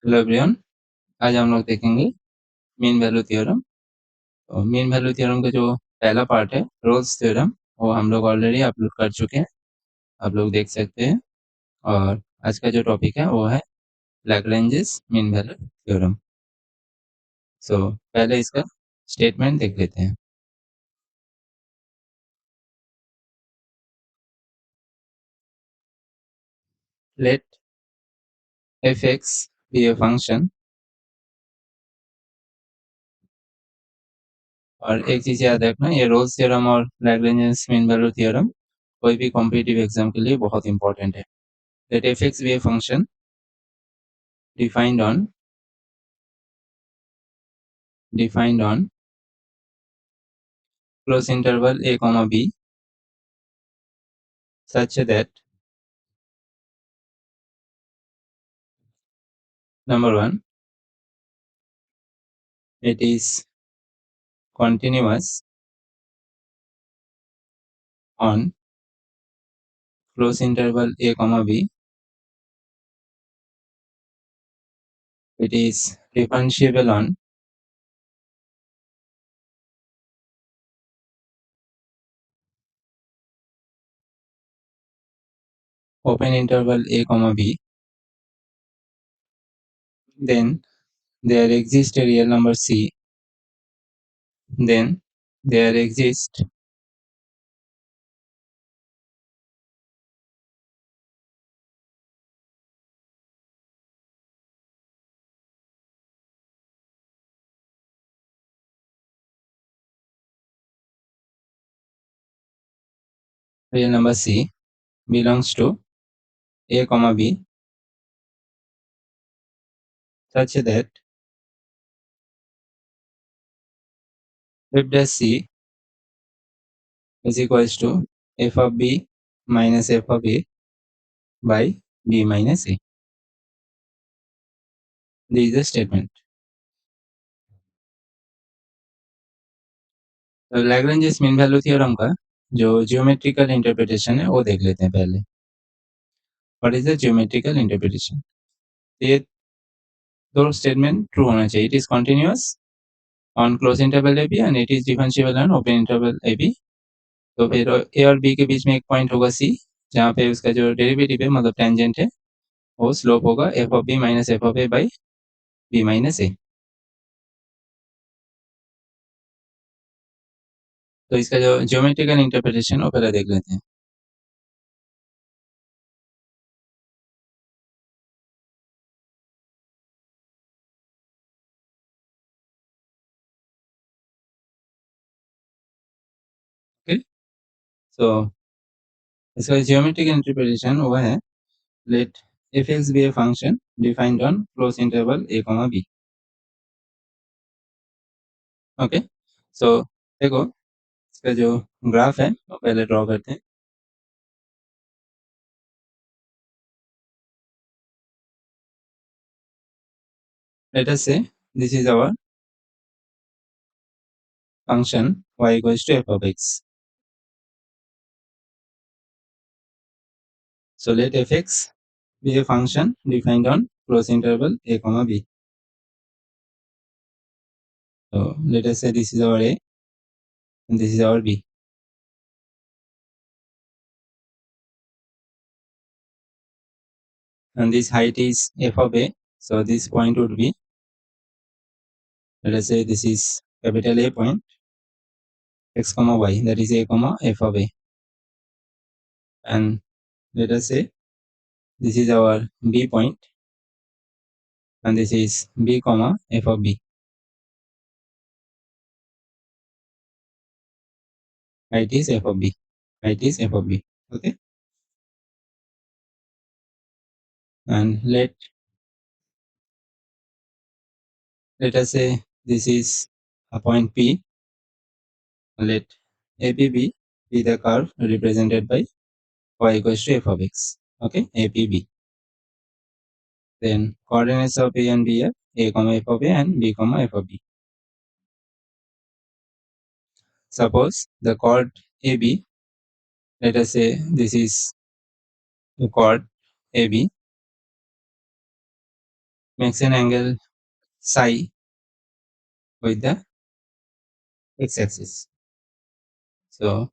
Hello everyone, आज हम लोग देखेंगे मीन वैल्यू थ्योरम। तो मीन वैल्यू थ्योरम का जो पहला पार्ट है रोल्स थ्योरम, वो हम लोग ऑलरेडी अपलोड कर चुके हैं, आप लोग देख सकते हैं। और आज का जो टॉपिक है वो है Lagrange's mean value theorem. So पहले इसका स्टेटमेंट देख लेते हैं। Let F X be a function. और एक चीज याद रखना, ये रोल्स थ्योरम और लैग्रेंजेस मीन वैल्यू थ्योरम कोई भी कॉम्पिटिटिव एग्जाम के लिए बहुत इंपॉर्टेंट है। Let F X be a function defined on close interval a comma b such that number one, it is continuous on close interval a comma b, it is differentiable on open interval a comma b, then there exists a real number c, then there exists real number c belongs to a comma b such that f dash c is equals to f of b minus f of a by b minus a. This is the statement. तो Lagrange's mean value theorem का जो geometrical interpretation है वो देख लेते हैं पहले। What is the geometrical interpretation? ये दो स्टेटमेंट ट्रू होना चाहिए। It is continuous on close interval A B and it is differentiable on open interval A B. तो फिर ए और बी के बीच में एक पॉइंट होगा सी, जहाँ पे उसका जो डेरिवेटिव है मतलब टेंजेंट है वो स्लोप होगा F of B minus F of A by B minus A. तो इसका जो ज्योमेट्रिकल इंटरप्रिटेशन वो पहले देख लेते हैं। ओके, सो इसका ज्योमेट्रिकल इंटरप्रिटेशन वो है let f(x) be a function defined on close interval a comma b. Okay, so देखो इसका जो ग्राफ है वो पहले ड्रॉ करते हैं। Let us say this is our function y equals to f of x. So let f(x) be a function defined on close interval a comma b. So let us say this is our a and this is our b. And this height is f of a. So this point would be, let us say this is capital A point x comma y, that is a comma f of a. And let us say this is our b point and this is b comma f of b. Height is f of b. Height is f of b. Okay. And let us say this is a point P. Let APB be the curve represented by y equals to f of x. Okay, APB. Then coordinates of A and B are a comma f of a and b comma f of b. Suppose the chord AB, let us say this is the chord AB, makes an angle psi with the x-axis. So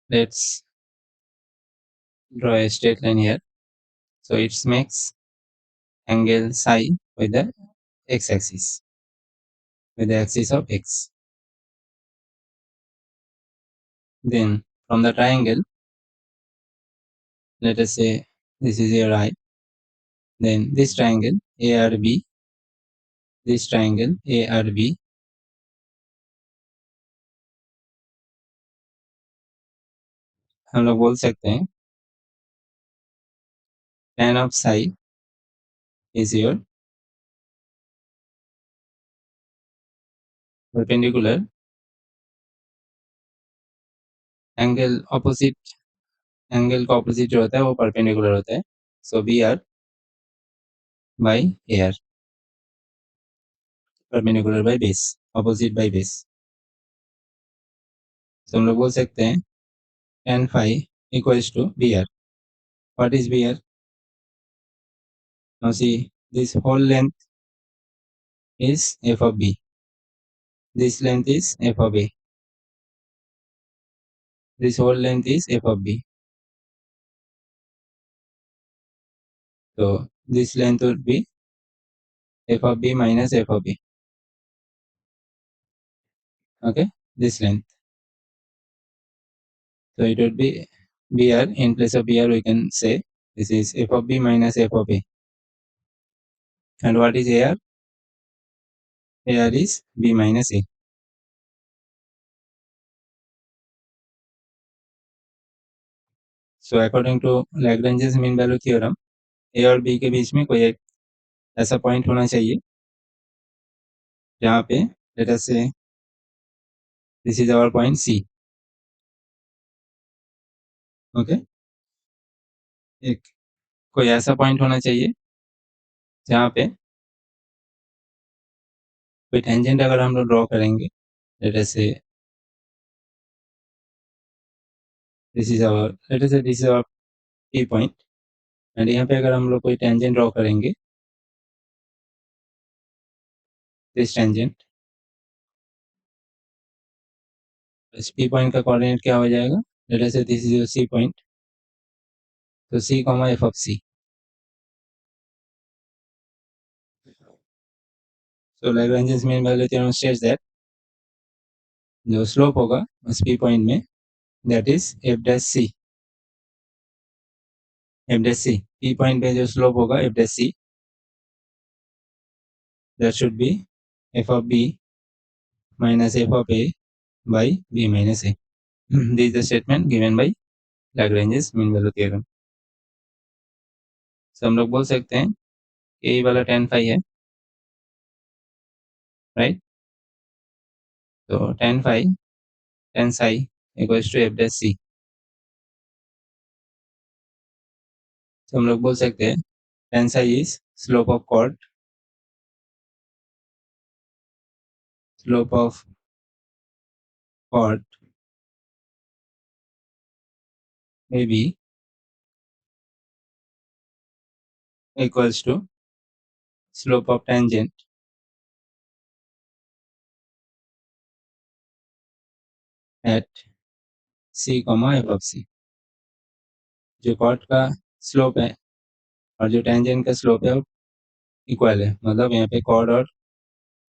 let's draw a straight line here. So it makes angle psi with the x-axis, with the axis of x. Then from the triangle, let us say this is your eye. Then this triangle ARB, this triangle ARB, हम लोग बोल सकते हैं tan of psi is your perpendicular angle opposite, angle का opposite जो होता है वो परपेंडिकुलर होता है. So B R by A R, perpendicular by base, opposite by base. तो हम लोग बोल सकते हैं tan phi equals to B R. What is B R? Now see, this whole length is f of b. This length is f of a. This whole length is f of b. So this length would be f of b minus f of b. Okay, this length. So it would be br. In place of br we can say this is f of b minus f of a. And what is ar? ar is b minus a. So according to Lagrange's mean value theorem, a और b के बीच में कोई एक ऐसा point होना चाहिए जहाँ पे let us say this is our point C. Okay, एक कोई ऐसा पॉइंट होना चाहिए जहाँ पे कोई टेंजेंट अगर हम लोग ड्रॉ करेंगे, let us say this is our P point, and यहाँ पे अगर हम लोग कोई टेंजेंट ड्रॉ करेंगे, this tangent, इस P point का कोऑर्डिनेट क्या हो जाएगा? Let us say this is your C point, so C comma f of C. So Lagrange's mean value theorem states that जो स्लोप होगा उस P point में, that is f dash C. f dash C, P point पे जो slope होगा f dash C, that should be f of b minus f of a by b minus a. This is the statement given by Lagrange's mean value theorem. So हम लोग बोल सकते हैं कि ये वाला tan phi है, right? तो tan phi, tan psi equals to f dash c. तो हम लोग बोल सकते हैं tan psi is slope of chord, slope of chord AB equals to slope of tangent at c comma f of c. जो chord का slope है और जो टेंजेंट का स्लोप है वो इक्वल है, मतलब यहाँ पे chord और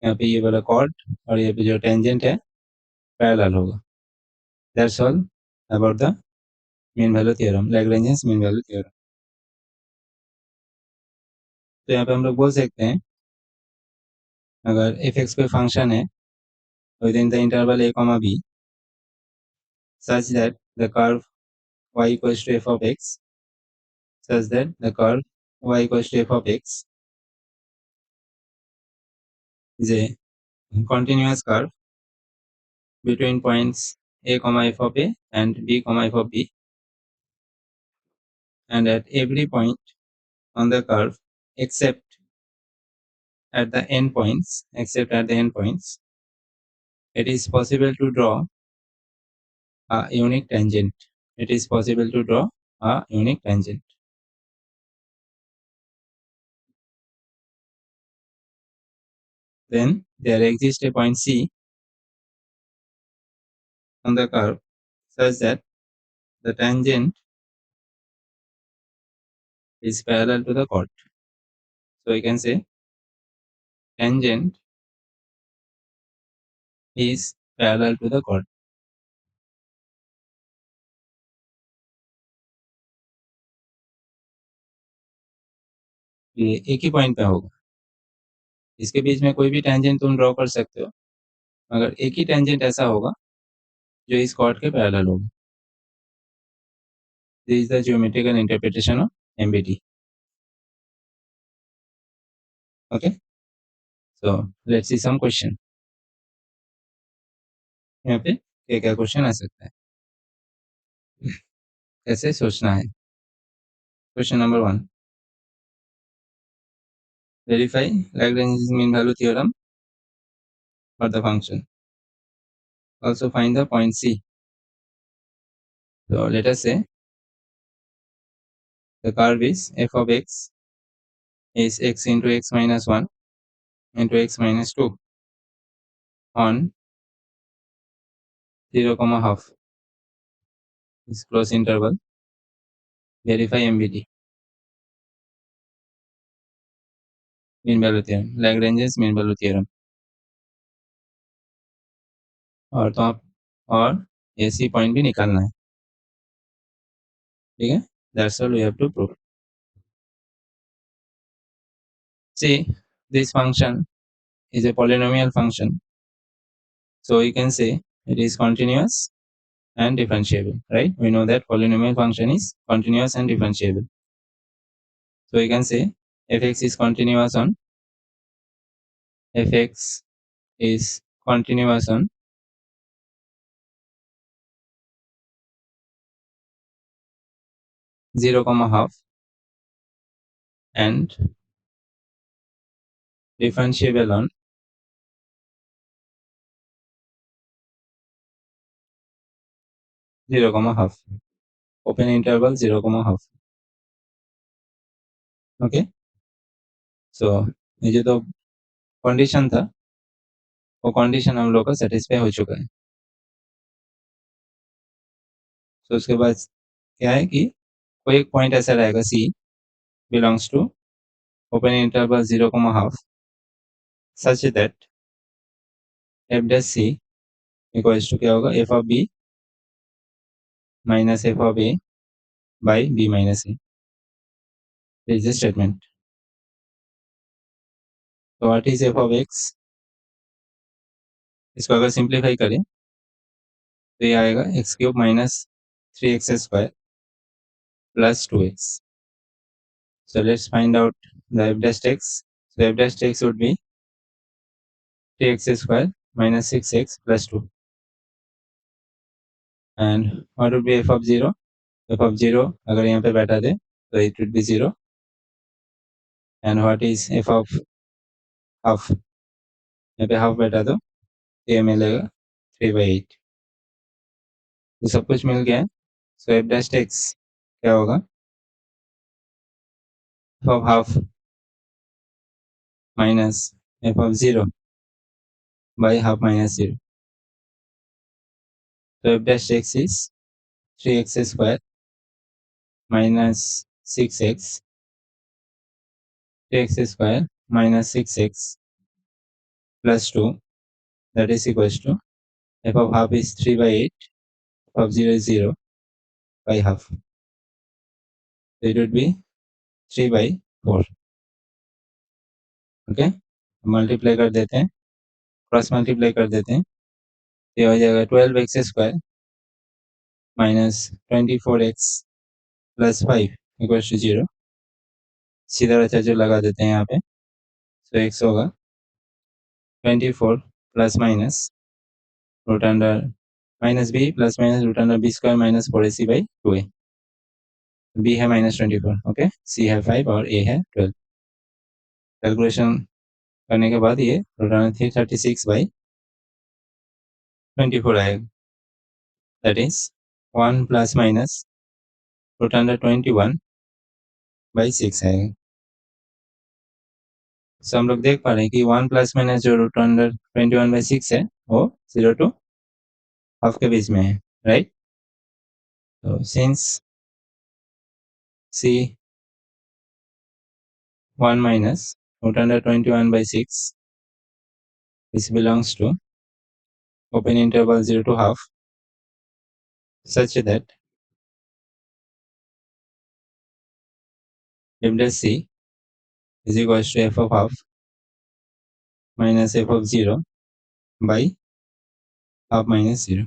यहाँ पे ये वाला chord और यहाँ पे जो टेंजेंट है पैरेलल होगा. That's all about the mean value theorem, Lagrange's mean value theorem. तो यहाँ पे हम लोग बोल सकते हैं अगर f(x) कोई फंक्शन है within the interval a comma b such that the curve y equals to f of x, such that the curve y equals to f of x is a continuous curve between points a comma f of a and b comma f of b, and at every point on the curve except at the endpoints, it is possible to draw a unique tangent. It is possible to draw a unique tangent. then there exists a point C on the curve such that the tangent is parallel to the chord. So we can say tangent is parallel to the chord. ये एक ही point पे होगा, इसके बीच में कोई भी tangent तुम draw कर सकते हो, मगर एक ही टेंजेंट ऐसा होगा जो इस कॉर्ड के पैरेलल होगा. This is the geometrical interpretation of MBT. Okay, so let's see some question. यहाँ पे क्या क्या क्वेश्चन आ सकता है, कैसे सोचना है. Question number 1, verify Lagrange's mean value theorem for the function. Also find the point C. So let us say the curve is f of x is x into x minus 1 into x minus 2 on 0 comma half is close interval. Verify MVT, mean value theorem, Lagrange's mean value theorem. और तो आप और AC point भी निकालना है, ठीक है. That's all we have to prove. See, this function is a polynomial function, so we can say it is continuous and differentiable, right? We know that polynomial function is continuous and differentiable. So we can say fx is continuous on 0 comma half and differentiable on 0 comma half, open interval 0 comma half. Okay, सो ये जो तो condition था वो condition हम लोग का satisfy हो चुका है. तो उसके बाद क्या है कि कोई एक पॉइंट ऐसा रहेगा C belongs to open interval 0 comma half such that f dash C equals to क्या होगा, f of B minus f of A by B minus A. This is the statement. So what is f of x? इसको अगर simplify करें तो ये आएगा x cube minus 3x square plus 2x. So let's find out the f dash x. So f dash x would be 3x square minus 6x plus 2. And what would be f of 0? f of 0 अगर यहाँ पे बैठा दे तो it would be 0. And what is f of half? यहाँ पे half बैठा दो तो ये मिलेगा 3/8. तो सब कुछ मिल गया है. So f dash x क्या होगा, f of half minus f of 0 by half minus 0. So f dash x is 3x square minus 6x, 3x square minus 6x plus 2, that is equals to f of half is 3/8, f of 0 is 0 by half. So it would be 3/4. Okay, multiply कर देते हैं, cross multiply कर देते हैं, तो ये हो जाएगा 12x square minus 24x plus 5 equals to 0. सीधा रचा जो लगा देते हैं यहाँ पे, तो x होगा 24 plus minus root under minus b plus minus root under b square minus 4ac by 2a. b है माइनस 24, ओके, c है 5 और a है 12. कैलकुलेशन करने के बाद ये रूट अंडर 336 बाई 24 आएगा, that is 1 plus minus root under 21 by 6 आएगा. सो हम लोग देख पा रहे हैं कि 1 प्लस माइनस जो रूट अंडर 21/6 है वो 0 to हाफ के बीच में है, राइट। तो since C 1 minus root under 21/6 which belongs to open interval 0 to half such that f dash c is equals to f of half minus f of 0 by half minus 0।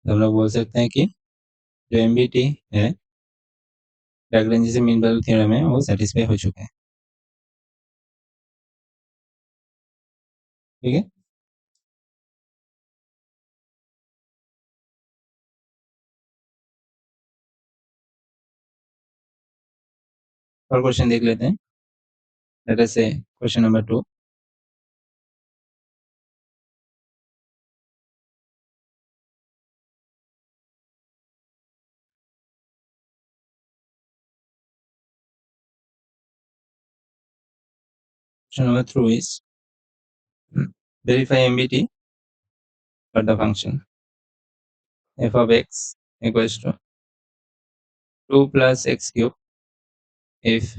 तो हम लोग बोल सकते हैं कि जो एमबीटी है लैग्रेंज मीन वैल्यू थ्योरम है वो सेटिस्फाई हो चुका है, ठीक है। और क्वेश्चन देख लेते हैं। लेट अस से question number 2। Question number 2 is verify MBT for the function f of x equals to 2 plus x cube if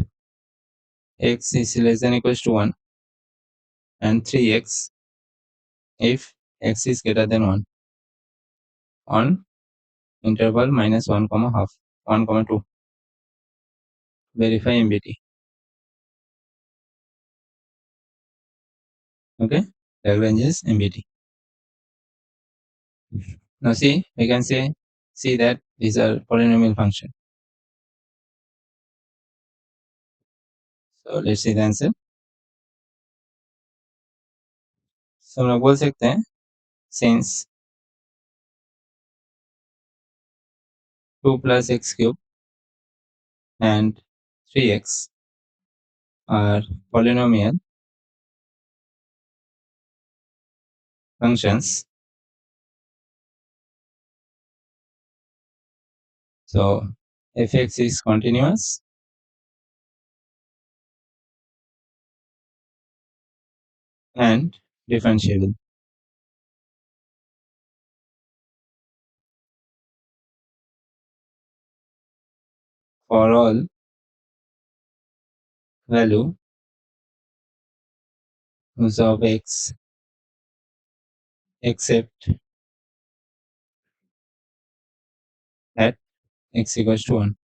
x is less than equals to 1 and 3x if x is greater than 1 on interval minus 1 comma half 1 comma 2। Verify MBT, okay, Lagrange's MBT। Now see, we can see that these are polynomial function, so let's see the answer। so हम लोग बोल सकते हैं since 2 plus x cube and 3x are polynomial functions, so fx is continuous and differentiable for all value of x except at x equals to 1।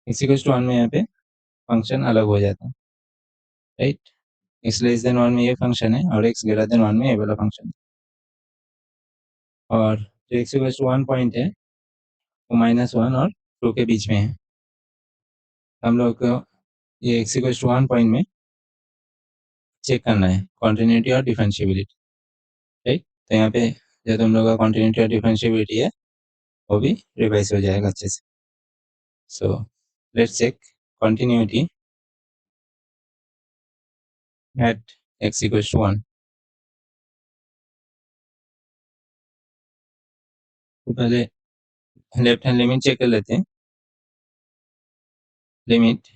x equals to 1 में यहाँ पे function अलग हो जाता है, राइट। x लेस देन 1 में ये function है और x ग्रेटर देन 1 में ये वाला फंक्शन है, और जो x इक्वल्स टू 1 पॉइंट है वो -1 और 2 के बीच में है। हम लोग को ये x इक्वल्स टू 1 पॉइंट में चेक करना है कॉन्टिन्यूटी और डिफरेंशिएबिलिटी, राइट। तो यहाँ पे जो तुम लोग का कॉन्टिन्यूटी और डिफरेंशिएबिलिटी है वो भी रिवाइज हो जाएगा अच्छे से। So let's check continuity at x equals to 1। तो पहले लेफ्ट हैंड लिमिट चेक कर लेते हैं। Limit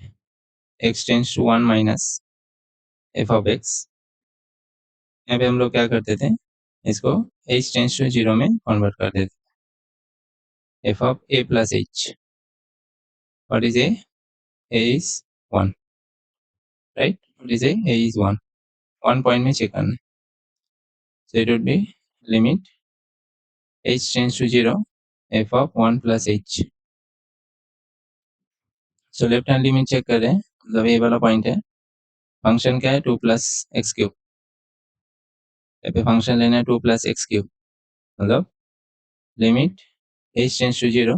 x tends to 1 minus f of x। यहाँ पे हम लोग क्या करते थे, इसको h टेंड्स टू 0 में कन्वर्ट कर देते, f of a plus h। What is a? A is 1, right? What is a? A is 1। 1 point में check करना है। So it would be limit h tends to 0 f of 1 plus h। So left hand limit check कर रहे हैं, मतलब ये वाला point है। फंक्शन क्या है 2 प्लस एक्स क्यूब, यहाँ पे फंक्शन लेना है 2 प्लस एक्स क्यूब, मतलब लिमिट h टेंड्स टू 0,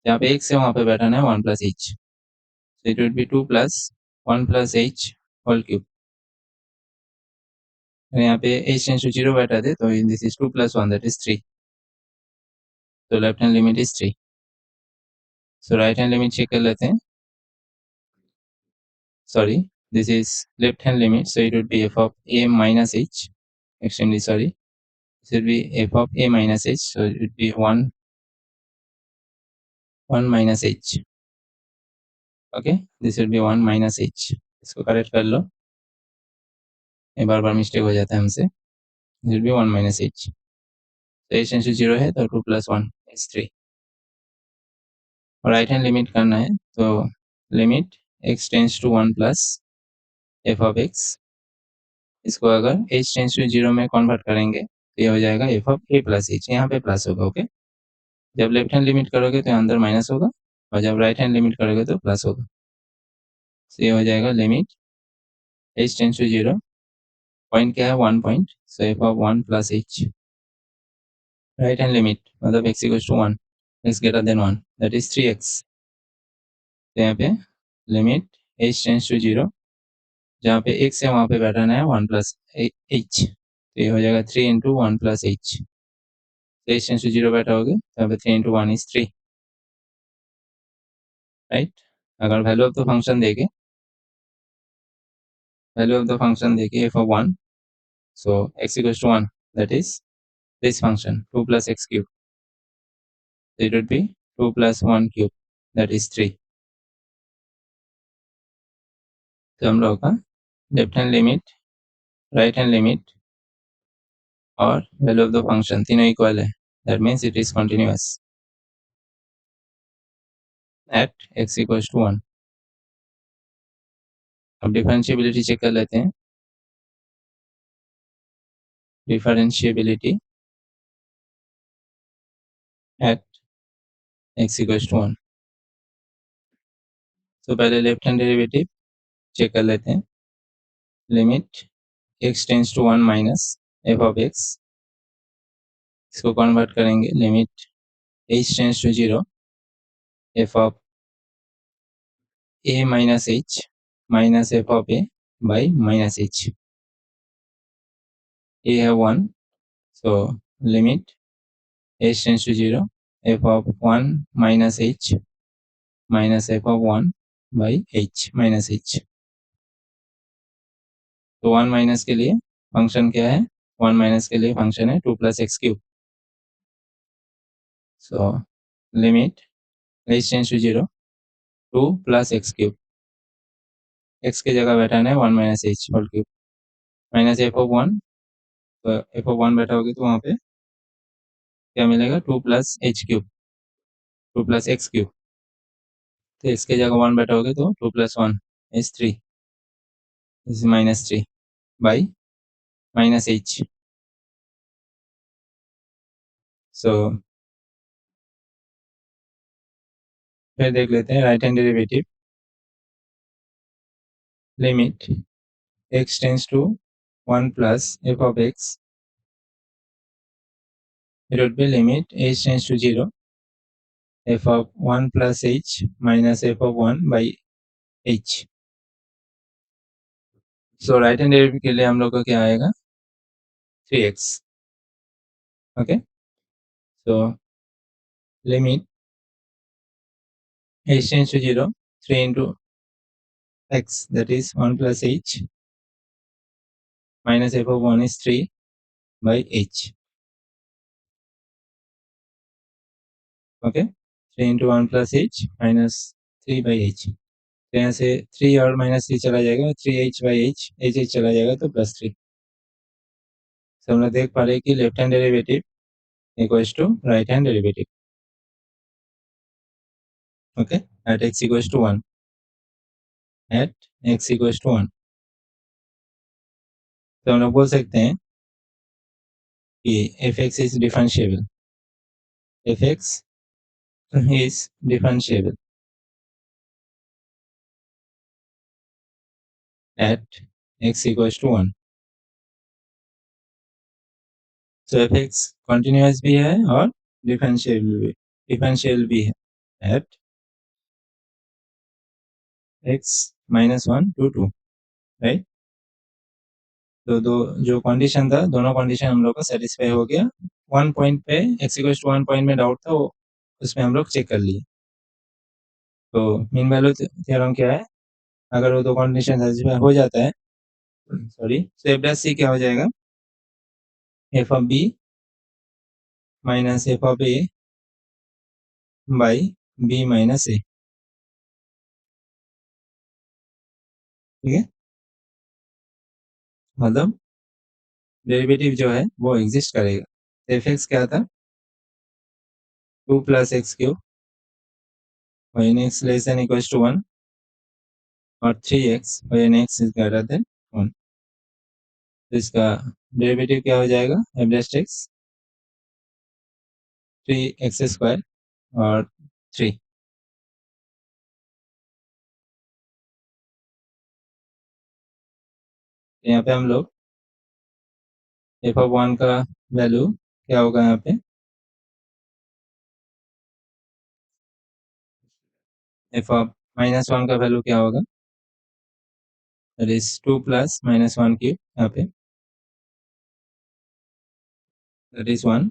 जहाँ पे x है वहाँ पे बैठाना है 1 plus h। So it would be 2 plus 1 plus h whole cube. यहाँ पे h टेंड्स टू 0 बैठा दे तो this is 2 plus 1 that is 3। So left hand limit is 3। So right hand limit check कर लेते हैं। Sorry, this is left hand limit, so it would be f of a minus h। Extremely sorry, this would be f of a minus h, so it would be 1 minus h। Okay, this would be 1 minus h। इसको correct कर लो, ये बार बार mistake हो जाता है हमसे। It will be 1 minus H, तो H tends to 0 है तो 2 प्लस 1 इज 3। और राइट हैंड लिमिट करना है, तो limit x tends to 1 plus F of X, इसको अगर h टेंड्स टू 0 में कन्वर्ट करेंगे तो ये हो जाएगा F of A plus H, यहाँ पे प्लस होगा। ओके, जब लेफ्ट हैंड लिमिट करोगे तो अंदर माइनस होगा, और जब राइट हैंड लिमिट करोगे तो प्लस होगा। तो ये हो जाएगा limit h tends to 0, point क्या है 1 point, so F of 1 plus h, right hand limit मतलब x equals to 1, x greater than 1 that is 3x। तो यहाँ पे लिमिट h टेंड्स टू 0, जहाँ पे x है वहाँ पे बैठाना है 1 प्लस h, तो ये हो जाएगा 3 इंटू 1 प्लस h। तो h टेंड्स टू 0 बैठाओगे तो यहाँ पे 3 इंटू 1 इज 3, राइट। अगर वैल्यू ऑफ द फंक्शन देखे, वैल्यू ऑफ द फंक्शन देखे F of 1, so x equals to 1, that is this function 2 plus x cube, so it would be 2 plus 1 cube, that is 3। तो हम लोग का left hand limit, right hand limit और value of the function तीनों equal है, that means it is continuous at x equals to 1। अब differentiability check कर लेते हैं, differentiability at x equals to 1। तो पहले लेफ्ट हैंड डेरिवेटिव चेक कर लेते हैं, limit x tends to 1 minus F of x, इसको कन्वर्ट करेंगे limit h tends to 0 F of a minus h minus f of a by minus h, a have 1, so limit h tends to 0 f of 1 minus h minus f of 1 by h minus h। तो 1 minus के लिए function क्या है, 1 minus के लिए function है 2 plus X cube, so limit h tends to 0 2 plus X cube, x की जगह बैठाना है 1 minus h whole cube minus f of 1, तो f of 1 बैठाओगे तो वहाँ पे क्या मिलेगा 2 plus h cube, 2 plus X cube, तो इसके जगह 1 बैठाओगे तो 2 plus 1 is 3, is minus 3 by minus h। So फिर देख लेते हैं right hand derivative, limit x tends to 1 plus F of x, it would be limit h tends to 0 F of 1 plus h minus F of 1 by h। So right hand derivative के लिए हम लोग का क्या आएगा 3x। Okay, so limit h tends to 0 3 into x, that is 1 plus h minus f of 1 is 3 by h। Okay, 3 into 1 plus h minus 3 by h, तो यहाँ से 3 और माइनस 3 चला जाएगा, 3h by h, h चला जाएगा तो plus 3। तो हम लोग देख पा रहे हैं कि left hand derivative equals to right hand derivative, okay, at x equals to 1, at x equals to 1। तो हम लोग बोल सकते हैं कि fx is differentiable, fx is differentiable at x equals to 1। तो fx कंटिन्यूअस भी है और डिफरेंशियल भी है at x minus 1 to 2, right. तो दो जो कंडीशन था, दोनों कंडीशन हम लोग का सेटिस्फाई हो गया। वन पॉइंट पे x इक्वल्स टू 1 पॉइंट में डाउट था, वो उसमें हम लोग चेक कर लिए। तो मीन वैल्यू थ्योरम क्या है, अगर वो दो कंडीशन सेटिस्फाई हो जाता है, सॉरी, तो एफ डैश सी क्या हो जाएगा, F of B minus F of A by B minus A. ठीक है, मतलब डेरिवेटिव जो है वो एग्जिस्ट करेगा। एफ एक्स क्या था, 2 + x³ when x less than equals to 1 और 3x when x is greater than 1। तो इसका डेरिवेटिव क्या हो जाएगा, एफ डैश एक्स 3x² और 3। यहाँ पे हम लोग f(1) का वैल्यू क्या होगा, यहाँ पे f(-1) का वैल्यू क्या होगा, दैट इज 2 + -1³ यहाँ पे, दैट इज 1।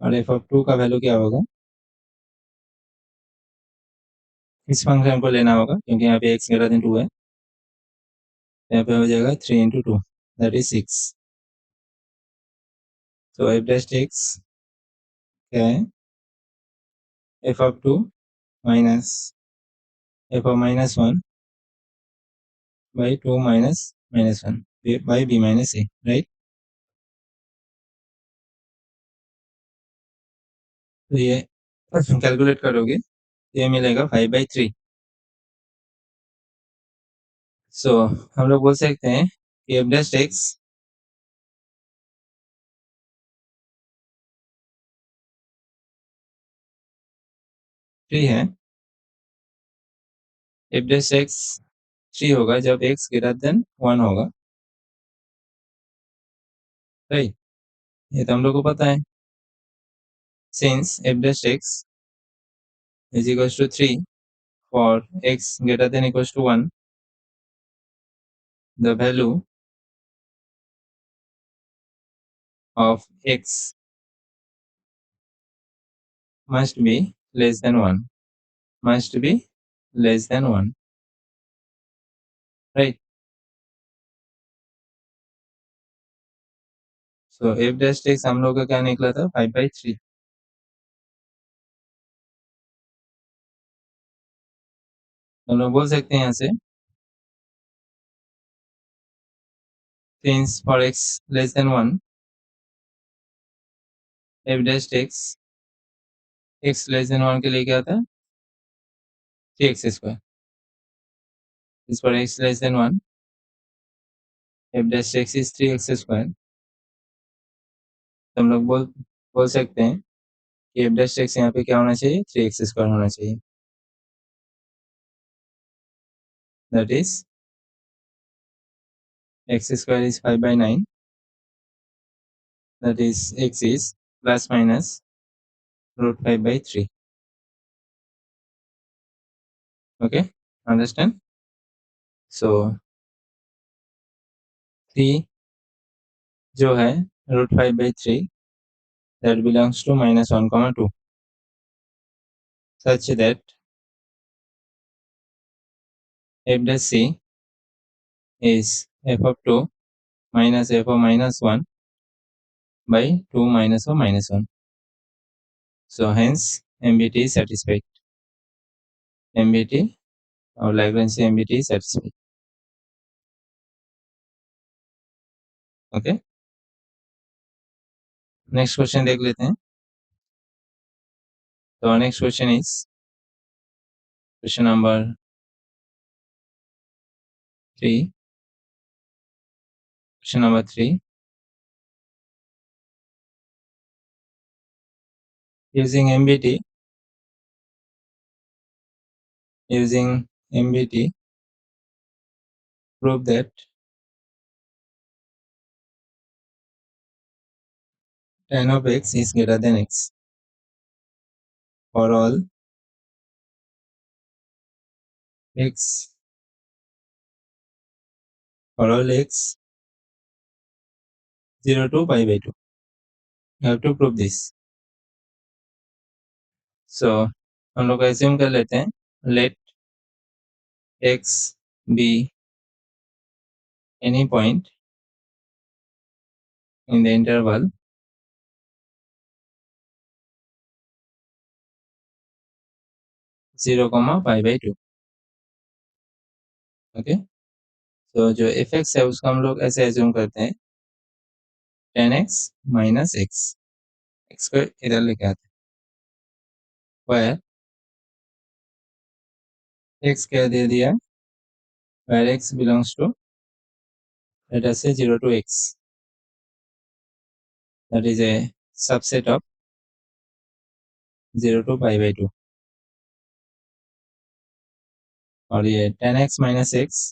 और f(2) का वैल्यू क्या होगा, इस फंक्शन को लेना होगा क्योंकि यहाँ पे x > 2 है, यहाँ पे हो जाएगा 3 × 2 दैट इज 6। तो एफ डैश एक्स क्या है, f(2) minus f(-1) by 2 - -1 by b - a, right. तो ये कैलकुलेट करोगे तो ये मिलेगा 5/3। सो हम लोग बोल सकते हैं कि एफ डैश एक्स थ्री है। एफ डैश एक्स 3 होगा जब x > 1 होगा, राइट। ये तो हम लोग को पता है। Since F dash X is equals to 3 for x > 1, the value of x must be less than 1, must be less than 1, right। So F dash x हम लोग का क्या निकला था, 5/3। हम लोग बोल सकते हैं यहाँ से since for x less than 1 F dash x x less than 1 के लिए क्या था, 3x²। इस पर x less than 1 F dash X is 3x²। तो हम लोग बोल सकते हैं कि एफ डैश एक्स यहाँ पे क्या होना चाहिए, 3x² होना चाहिए, that is x² is 5/9, that is x is ±√5/3। Okay, understand? So 3 जो है √5/3 that belongs to -1, 2, such that f dash c is f(2) minus f(-1) by 2 - (-1). So hence MBT is satisfied. MBT और Lagrange MBT is satisfied. Okay, next question देख लेते हैं। So our next question is question number 3. Question number 3. Using MBT, prove that tan of x is greater than x for all x for all x 0 to π/2. You have to prove this. So हम लोग assume कर लेते हैं, let x be any point in the interval 0, π/2. Okay, तो जो F x है उसको हम लोग ऐसे एज्यूम करते हैं 10x माइनस एक्स को इधर लेके आते हैं where x क्या दे दिया where x belongs to let us say 0 to x that is a subset of 0 to pi by 2 और ये 10x माइनस एक्स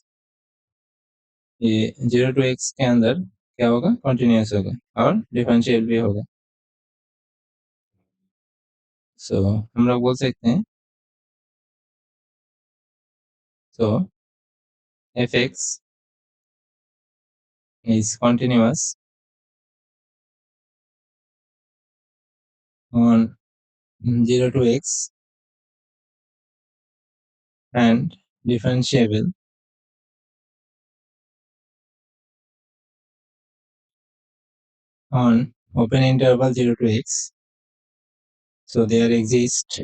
ये 0 to x के अंदर क्या होगा कंटिन्यूस होगा और डिफरेंशियल भी होगा सो हम लोग बोल सकते हैं so fx is continuous on 0 to x and differentiable on open interval 0 to x. So there exists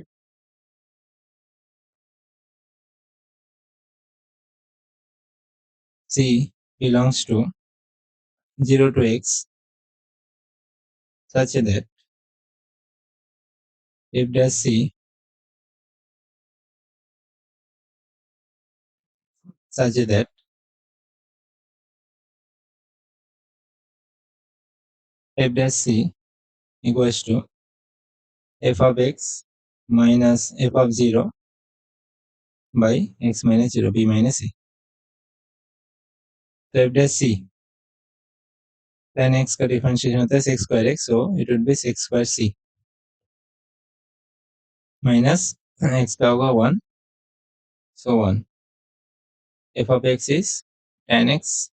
c belongs to 0 to x such that if dash c such that f dash c equals to f of x minus f of 0 by x minus 0 b minus a. तो f dash c tan x का differentiation होता है sec square x so it would be sec square c minus x का होगा 1 so 1 f of x is tan x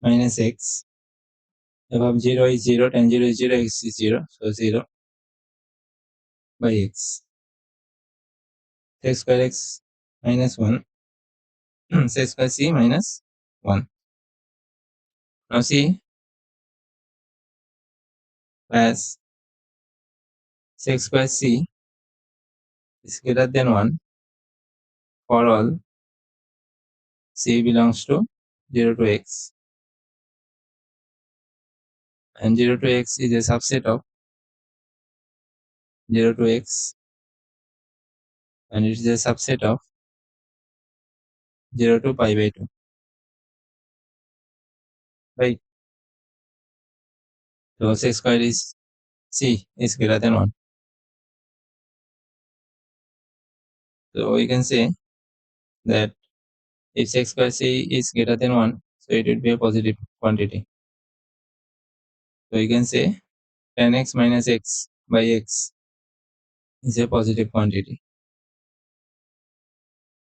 minus x f of 0 is 0 tan 0 is 0 x is 0 so 0 by x sec square x minus 1 sec square c minus 1 now c as sec square c is greater than 1 for all c belongs to 0 to x and 0 to x is a subset of 0 to x and it is a subset of 0 to pi by 2 right so sec square is c is greater than 1 so we can say that if sec square c is greater than 1 so it would be a positive quantity so we can say tan x minus x by x is a positive quantity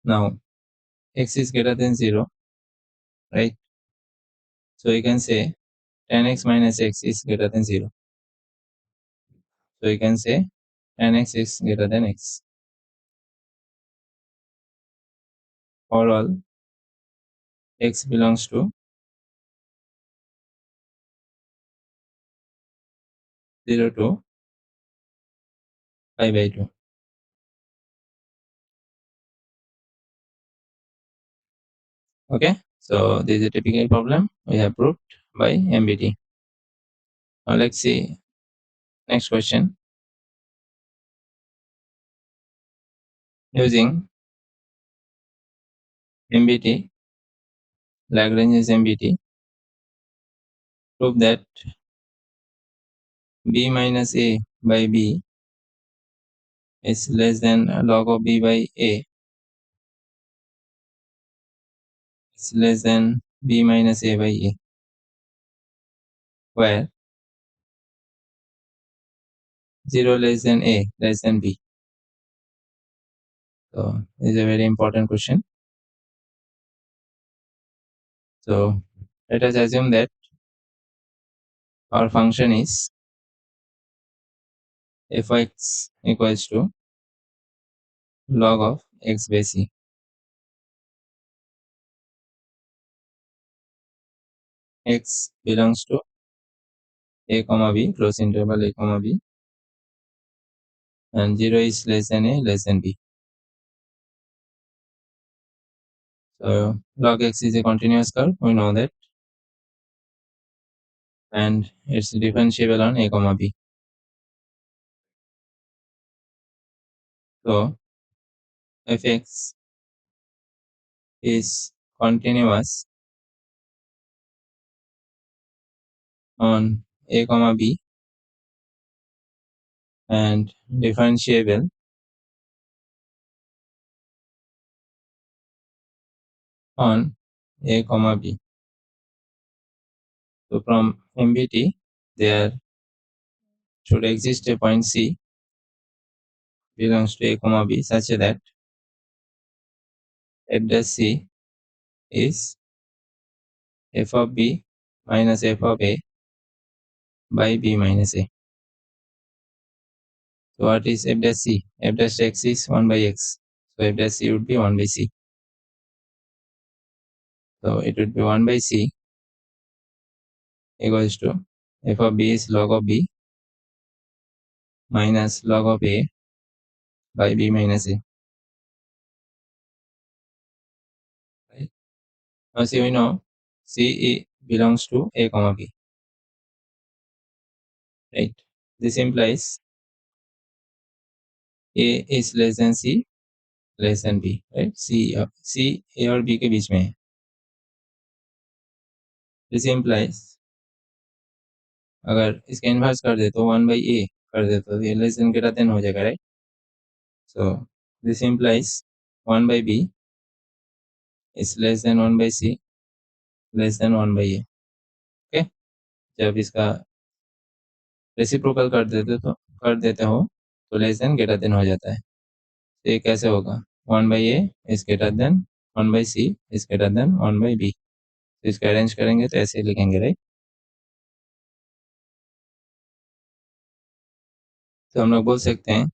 now x is greater than 0 right so we can say tan x minus x is greater than 0 so we can say tan x is greater than x for all x belongs to 0 to pi by 2 okay so this is a typical problem we have proved by MBT now let's see next question using MBT Lagrange's MBT prove that b minus a by b is less than log of b by a is less than b minus a by a where 0 less than a less than b so this is a very important question so let us assume that our function is f(x) equals to log of x by c x belongs to a comma b close interval a comma b and 0 is less than a less than b So log x is a continuous curve, we know that, and it's differentiable on a comma b. So fx is continuous on a comma b and differentiable on a comma b. So from MBT, there should exist a point C belongs to a comma b such that f dash c is f of b minus f of a by b minus a. So what is f dash c? F dash x is 1 by x. So f dash c would be 1 by c. So it would be 1 by c equals to f of b is log of b minus log of a by b minus a. Right? Now see, we know c belongs to a comma b. Right? This implies a is less than c less than b. Right? C a और b के बीच में है. This implies अगर इसका inverse कर दे तो 1 by a कर दे तो ये लेस देन ग्रेटर देन हो जाएगा. Right? So this implies 1 by b is less than 1 by c less than 1 by a. Okay? जब इसका रेसिप्रोकल कर देते हो तो लेस देन ग्रेटर देन हो जाता है. तो ये कैसे होगा? 1 by a is greater than 1 by c is greater than 1 by b. तो इसको अरेंज करेंगे तो ऐसे लिखेंगे. राइट? तो हम लोग बोल सकते हैं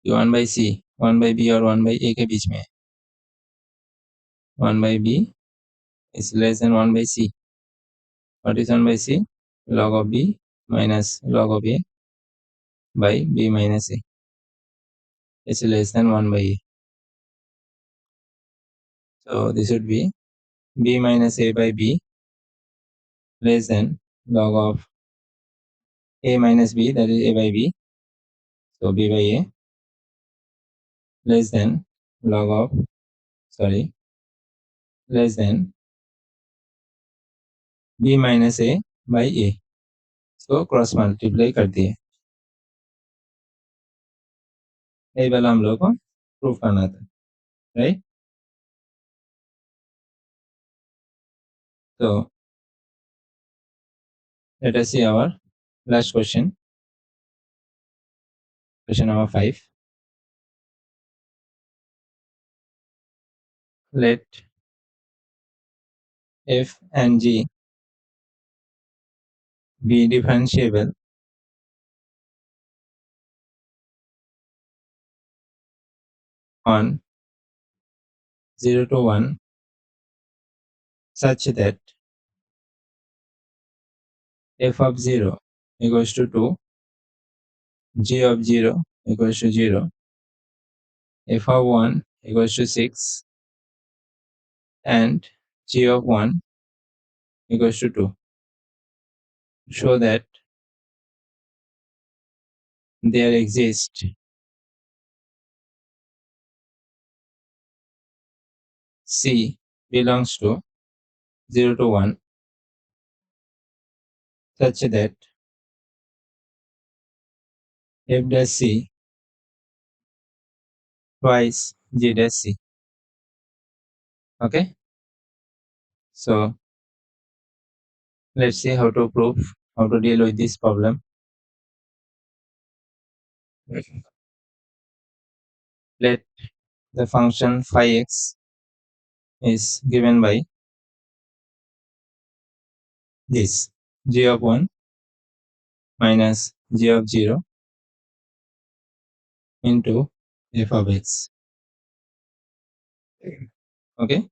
कि 1 by c 1 by b और 1 by a के बीच में है. 1 by b is less than 1 by c. What is 1 by c? Log of b minus log of a by b minus a is less than 1 by a. So this would be b minus a by b less than log of a minus b, that is a by b. So b by a less than log of less than b minus a by a. So cross multiply कर दिए. यही वाला हम लोग को proof करना था. Right? So let us see our last question. Question number 5. Let f and g be differentiable on 0 to 1 such that f of 0 equals to 2, g of 0 equals to 0, f of 1 equals to 6, and g of 1 equals to 2. Show that there exists c belongs to 0 to 1 such that f dash c twice g dash c. Okay? So let's see how to deal with this problem. Let the function phi x is given by this g of 1 minus g of 0 into f of x. Okay?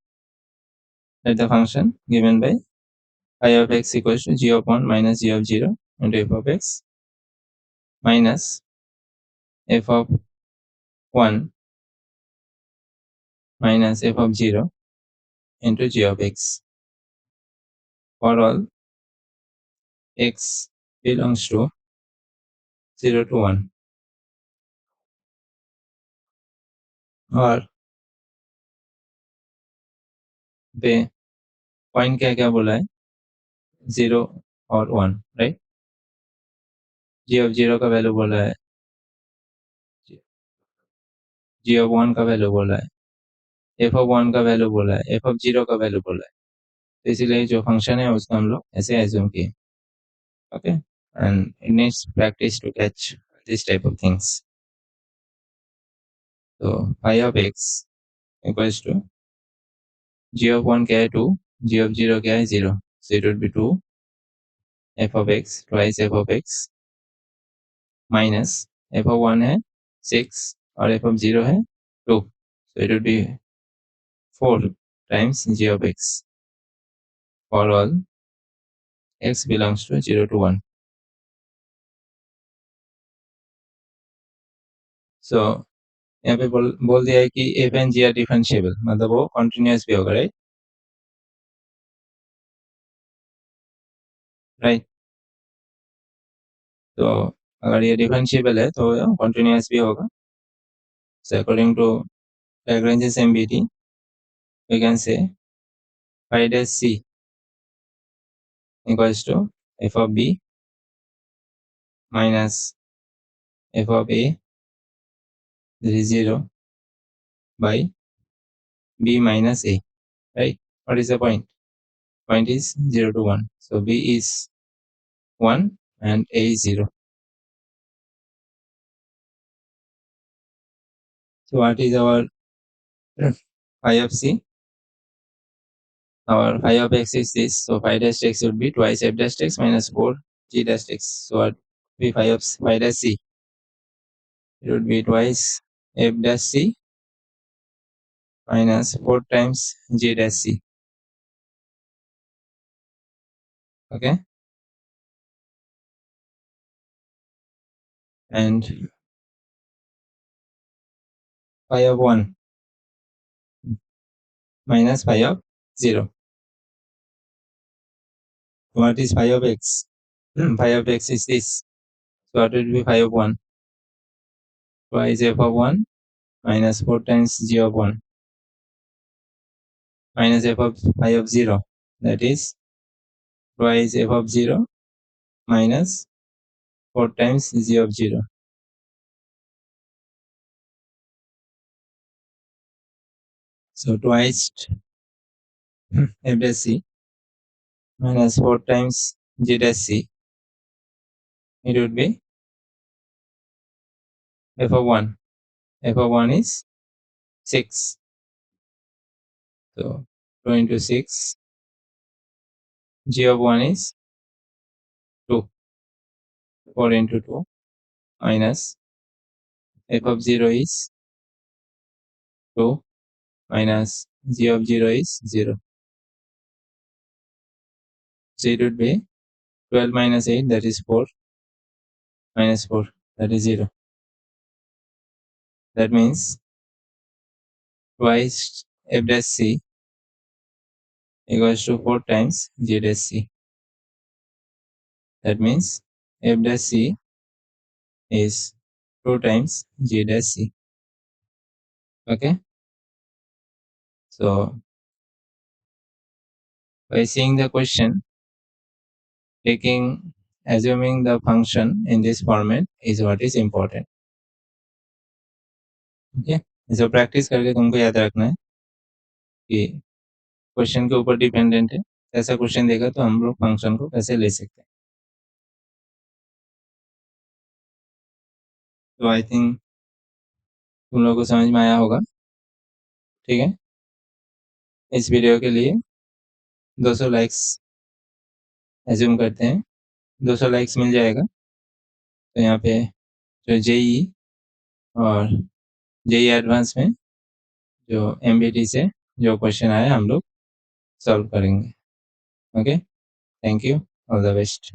Let the function given by phi of x equals to g of 1 minus g of 0 into f of x minus f of 1 minus f of 0 into g of x for all x belongs to 0 to 1, और पे point क्या क्या बोला है, 0 और 1, right. g of 0 का value बोला है, g of 1 का वैल्यू बोला है, f of 1 का वैल्यू बोला है, f of 0 का वैल्यू बोला है। तो इसीलिए जो फंक्शन है उसको हम लोग ऐसे एज्यूम किए। Okay, and it needs practice to catch this type of things. तो phi of x equals to g of 1 क्या है 2, g of 0 क्या है 0, so it would be 2 f of x twice f of x minus f of 1 है 6 और f of 0 है 2, so it would be 4 times g of x for all x belongs to 0 to 1. So यहाँ पे बोल दिया है कि f and g are differentiable, मतलब वो continuous भी होगा, राइट राइट। तो अगर ये डिफरेंशिएबल है तो continuous भी होगा। So according to Lagranges MBT, we can say phi dash c equals to f of b minus f of a, that is 0, by b minus a, right? What is the point? Point is 0 to 1. So b is 1 and a is 0. So what is our phi of c? Our phi of x is this. So phi dash x would be twice f dash x minus 4 g dash x. So what would be phi dash c? It would be twice f dash c minus 4 times g dash c. Okay, and phi of 1 minus phi of 0. What is phi of x? Phi of x is this. So what will be phi of 1? Twice f of 1 minus 4 times g of 1 minus f of phi of 0. That is twice f of 0 minus 4 times g of 0. So twice f dash c minus 4 times g dash c. It would be f of 1. F of 1 is 6. So 2 into 6. G of 1 is 2. 4 into 2 minus f of 0 is 2 minus g of 0 is 0. So it would be 12 minus 8, that is 4, minus 4, that is 0. That means twice f dash c equals to 4 times g dash c. That means f dash c is 2 times g dash c. Okay. So by seeing the question, assuming the function in this format is what is important. Okay. So practice करके तुमको याद रखना है कि question के ऊपर dependent है, ऐसा क्वेश्चन देगा तो हम लोग फंक्शन को कैसे ले सकते हैं। तो आई थिंक तुम लोगों को समझ में आया होगा। ठीक है, इस वीडियो के लिए 200 लाइक्स एज्यूम करते हैं, 200 लाइक्स मिल जाएगा तो यहाँ पे जो जेई और जेई एडवांस में जो एमबीटी से जो क्वेश्चन आया हम लोग सॉल्व करेंगे। Okay, thank you, all the best.